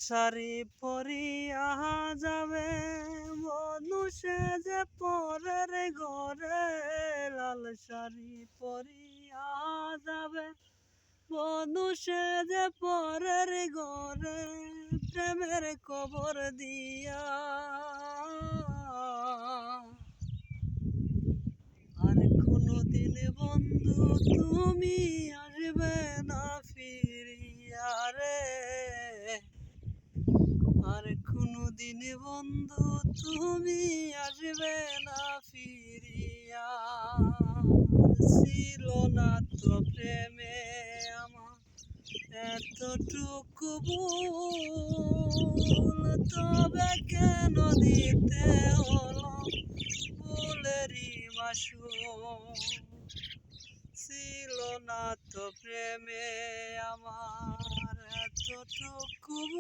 শাড়ি পরিয়া যাবে বধূ সেজে পরের ঘরে, লাল শাড়ি পরিয়া যাবে বধূ সেজে পরের ঘরে, প্রেমের কবর দিয়া। আর কোনদিন বন্ধু তুমি আসবে না ফিরিয়া রে, আর কোনদিন বন্ধু তুমি আসবে না ফিরিয়া। ছিল না তো প্রেমে আমার এতটুকু ভুল, তবে কেন দিতে হলো ভুলেরই মাসুল। ছিল না তো প্রেমে আমার এতটুকু